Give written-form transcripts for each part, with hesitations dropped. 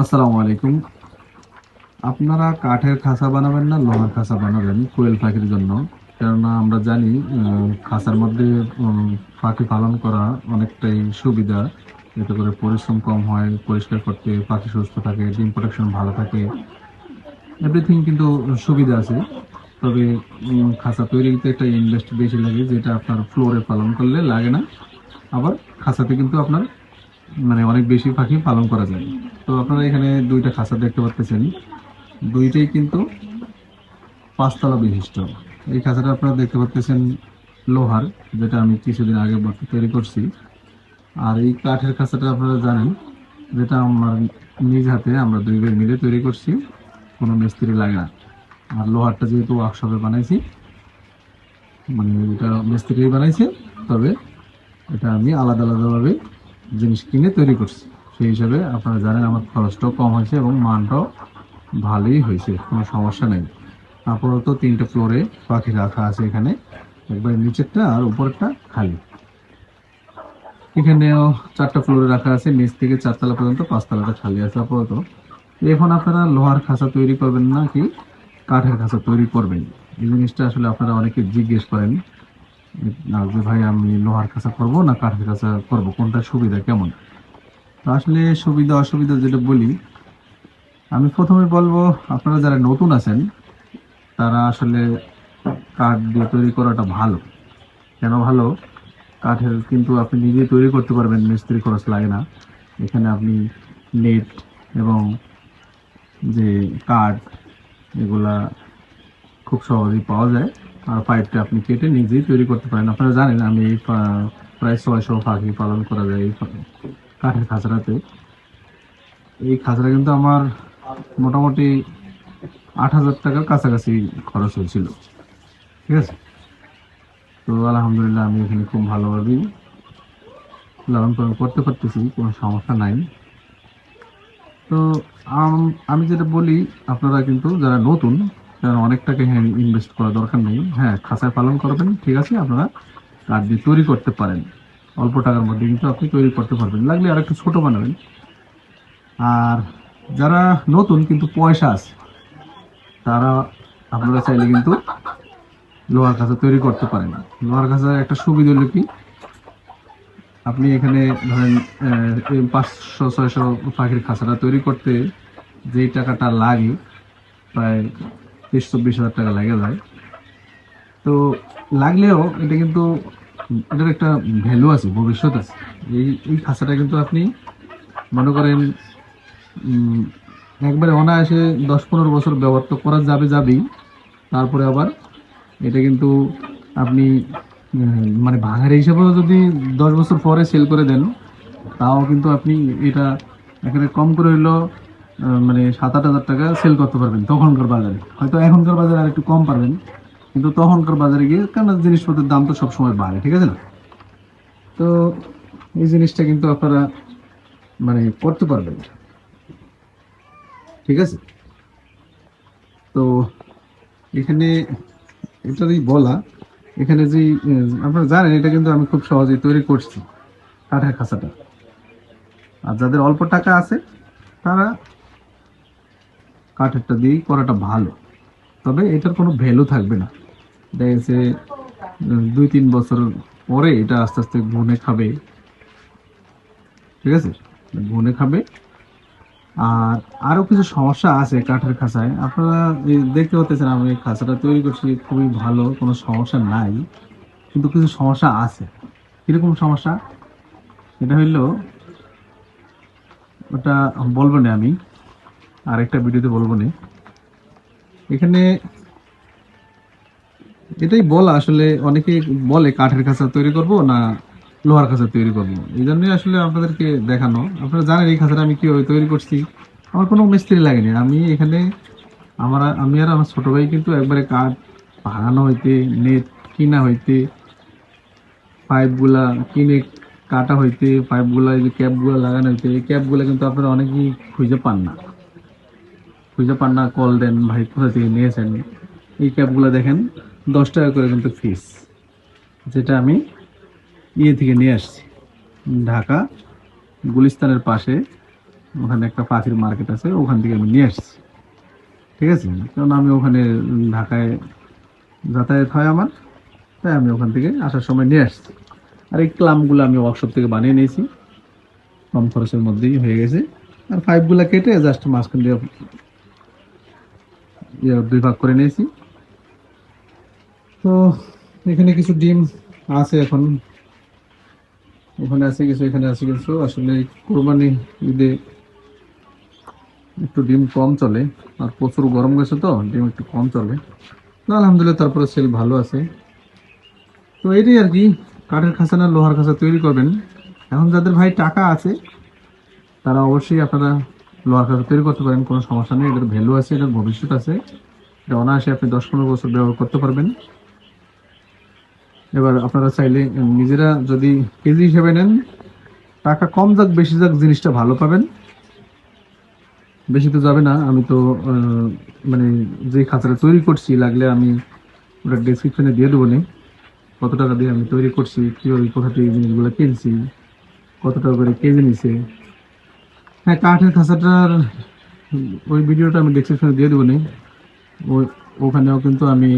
আসসালামু আলাইকুম। আপনারা কাঠের খাঁচা বানাবেন না লোহার খাঁচা বানাবেন কোয়েল পাখির জন্য? কেননা আমরা জানি খাঁচার মধ্যে উম, পাখি পালন করা অনেকটাই সুবিধা। এতে করে পরিশ্রম কম হয়, পরিষ্কার করতে পাখি সুস্থ থাকে, ডিম প্রোডাকশন ভালো থাকে, এভরিথিং কিন্তু সুবিধা আছে। তবে খাঁচা তৈরিতে একটা ইনভেস্ট বেশি লাগে, যেটা আপনার ফ্লোরে পালন করলে লাগে না। আবার খাঁচাতে কিন্তু আপনার মানে অনেক বেশি পাখি পালন করা যায়। তো আপনারা এখানে দুইটা খাঁচা দেখতে পাচ্ছেন, দুইটাই কিন্তু পাঁচতলা বিশিষ্ট। এই খাঁচাটা আপনারা দেখতে পাচ্ছেন লোহার, যেটা আমি কিছুদিন আগে তৈরি করছি। আর এই কাঠের খাঁচাটা আপনারা জানেন, যেটা আমার নিজ হাতে আমরা দুই ভাই মিলে তৈরি করছি, কোনো মিস্ত্রি লাগে না। আর লোহারটা যেহেতু ওয়ার্কশপে বানাইছি, মানে এটা মিস্ত্রি বানাইছে, তবে এটা আমি আলাদা আলাদাভাবে জিনিস কিনে তৈরি করছি। সেই হিসাবে আপনারা জানেন আমার খরচটাও কম হয়েছে এবং মানটাও ভালোই হয়েছে, কোনো সমস্যা নেই। আপাতত তিনটে ফ্লোরে পাখি রাখা আছে এখানে, একবার নিচেরটা আর উপরেরটা খালি। এখানেও চারটা ফ্লোরে রাখা আছে, নিচ থেকে চারতলা পর্যন্ত, পাঁচতলাটা খালি আছে আপাতত। এখন আপনারা লোহার খাঁচা তৈরি করবেন না কি কাঠের খাঁচা তৈরি করবেন? এই জিনিসটা আসলে আপনারা অনেকে জিজ্ঞেস করেন, না যে ভাই আমি লোহার খাঁচা করব না কাঠের খাঁচা করব, কোনটা সুবিধা কেমন? তো আসলে সুবিধা অসুবিধা যেটা বলি, আমি প্রথমে বলবো আপনারা যারা নতুন আছেন তারা আসলে কাঠ দিয়ে তৈরি করাটা ভালো। কেন ভালো? কাঠের কিন্তু আপনি নিজে তৈরি করতে পারবেন, মিস্ত্রি খরচ লাগে না। এখানে আপনি নেট এবং যে কাঠ, এগুলা খুব সহজেই পাওয়া যায়। আর পাইপটা আপনি কেটে নিজেই তৈরি করতে পারেন। আপনারা জানেন আমি এই প্রায় 600 পাখি পালন করা যায় এই কাঠের খাঁচাটাতে। এই খাঁচাটা কিন্তু আমার মোটামুটি 8,000 টাকার কাছাকাছি খরচ হয়েছিল। ঠিক আছে? তো আলহামদুলিল্লাহ আমি এখানে খুব ভালোভাবেই লালন পালন করতে পারতেছি, কোনো সমস্যা নাই। তো আমি যেটা বলি, আপনারা কিন্তু যারা নতুন, তারা অনেক টাকা ইনভেস্ট করা দরকার নেই। হ্যাঁ, খাঁচায় পালন করবেন, ঠিক আছে, আপনারা কাঠ দিয়ে তৈরি করতে পারেন। অল্প টাকার মধ্যে কিন্তু আপনি তৈরি করতে পারবেন, লাগলে আর একটু ছোট বানাবেন। আর যারা নতুন কিন্তু পয়সা আছে, তারা আপনারা চাইলে কিন্তু লোহার খাঁচা তৈরি করতে পারেন। লোহার খাঁচার একটা সুবিধা হলো কি, আপনি এখানে ধরেন 500-600 পাখির খাঁচাটা তৈরি করতে যেই টাকাটা লাগে, প্রায় 23-24 হাজার টাকা লেগে যায়। তো লাগলেও এটা কিন্তু এটার একটা ভ্যালু আছে, ভবিষ্যৎ আছে। এই খাঁচাটা কিন্তু আপনি মনে করেন উম, একবারে অনায়াসে 10-15 বছর ব্যবহার তো করা যাবে যাবেই। তারপরে আবার এটা কিন্তু আপনি মানে ভাঙার হিসাবেও যদি 10 বছর পরে সেল করে দেন, তাও কিন্তু আপনি এটা এখানে কম করে হইলো মানে 7-8 হাজার টাকা সেল করতে পারবেন তখনকার বাজারে। হয়তো এখনকার বাজারে আর একটু কম পারবেন, কিন্তু তখনকার বাজারে গিয়ে, কারণ জিনিসপত্রের দাম তো সবসময় বাড়ে, ঠিক আছে না? তো এই জিনিসটা কিন্তু আপনারা মানে করতে পারবেন, ঠিক আছে? তো এখানে এটারই বলা, এখানে যে আপনারা জানেন এটা কিন্তু আমি খুব সহজেই তৈরি করছি কাঠের খাঁচাটা। আর যাদের অল্প টাকা আছে তারা কাঠেরটা দিয়েই করাটা ভালো। তবে এটার কোনো ভ্যালু থাকবে না। দেখা গেছে 2-3 বছর পরে এটা আস্তে আস্তে ঘুনে খাবে, ঠিক আছে? ঘুনে খাবে। আর আরো কিছু সমস্যা আছে কাঠের খাঁচায়, আপনারা এই দেখতে পাচ্ছেন আমি এই খাঁচাটা তৈরি করছি খুবই ভালো, কোনো সমস্যা নাই। কিন্তু কিছু সমস্যা আছে। কিরকম সমস্যা? এটা হইলো, ওটা বলবো না আমি, আরেকটা ভিডিওতে বলবো না। এখানে এটাই বলা, আসলে অনেকে বলে কাঠের খাঁচা তৈরি করব না লোহার খাঁচা তৈরি করব, এই জন্যই আসলে আপনাদেরকে দেখানো। আপনারা জানেন এই খাঁচাটা আমি কিভাবে তৈরি করছি। আমার কোনো মিস্ত্রি লাগেনি, আমি এখানে আমি আর আমার ছোট ভাই কিন্তু একবারে কাঠ ভাঙানো হইতে, নেট কিনা হইতে, পাইপগুলা কিনে কাটা হইতে, পাইপগুলা এই যে ক্যাপগুলো লাগানো হইতে, এই ক্যাপগুলো কিন্তু আপনারা অনেকেই খুঁজে পান না, কল দেন ভাই কোথা থেকে নিয়েছেন। এই ক্যাপগুলো দেখেন 10 টাকা করে কিন্তু ফিস, যেটা আমি থেকে নিয়ে আসছি, ঢাকা গুলিস্তানের পাশে ওখানে একটা পাখির মার্কেট আছে, ওখান থেকে আমি নিয়ে আসছি। ঠিক আছে, কারণ আমি ওখানে ঢাকায় যাতায়াত হয় আমার, তাই আমি ওখান থেকে আসার সময় নিয়ে আসছি। আর এই ক্লামগুলো আমি ওয়ার্কশপ থেকে বানিয়ে নিয়েছি, কম খরচের মধ্যেই হয়ে গেছে। আর পাইপগুলো কেটে জাস্ট মাঝখান দিয়ে দুই ভাগ করে নিয়েছি। তো এখানে কিছু ডিম আছে এখন, ওখানে আছে কিছু, এখানে আছে কিছু। আসলে কোরবানি ঈদে একটু ডিম কম চলে, আর প্রচুর গরম গেছে তো ডিম একটু কম চলে। তো আলহামদুলিল্লাহ তারপরে সেল ভালো আছে। তো এটাই আর কি, কাঠের খাঁচা না লোহার খাঁচা তৈরি করবেন। এখন যাদের ভাই টাকা আছে তারা অবশ্যই আপনারা লোহার খাঁচা তৈরি করতে পারেন, কোনো সমস্যা নেই। এটার ভ্যালু আছে, এটার ভবিষ্যৎ আছে, এটা অনায়াসে আপনি 10-15 বছর ব্যবহার করতে পারবেন। এবার আপনারা চাইলে নিজেরা যদি কেজি হিসেবে নেন, টাকা কম যাক বেশি যাক জিনিসটা ভালো পাবেন। বেশি তো যাবে না। আমি তো মানে যে খাঁচাটা তৈরি করছি, লাগলে আমি ওটা ডেসক্রিপশনে দিয়ে দেবো নি, কত টাকা দিয়ে আমি তৈরি করছি, কীভাবে কোথা থেকে এই জিনিসগুলো কিনছি, কত টাকা করে কেজি নিছে। হ্যাঁ, কাঠের খাঁচাটার ওই ভিডিওটা আমি ডেসক্রিপশনে দিয়ে দেবো নি। ওই ওখানেও কিন্তু আমি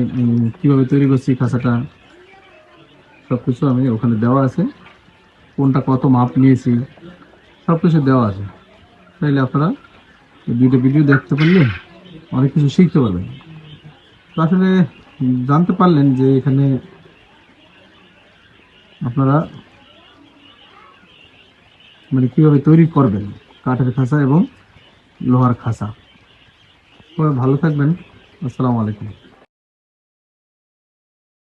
কিভাবে তৈরি করছি খাঁচাটা, সব কিছু আমি ওখানে দেওয়া আছে, কোনটা কত মাপ নিয়েছি সব কিছু দেওয়া আছে। তাইলে আপনারা এই দুইটা ভিডিও দেখতে পারলে অনেক কিছু শিখতে পারবেন। তো আসলে জানতে পারলেন যে এখানে আপনারা মানে কিভাবে তৈরি করবেন কাঠের খাঁচা এবং লোহার খাঁচা। তো ভালো থাকবেন। আসসালামু আলাইকুম।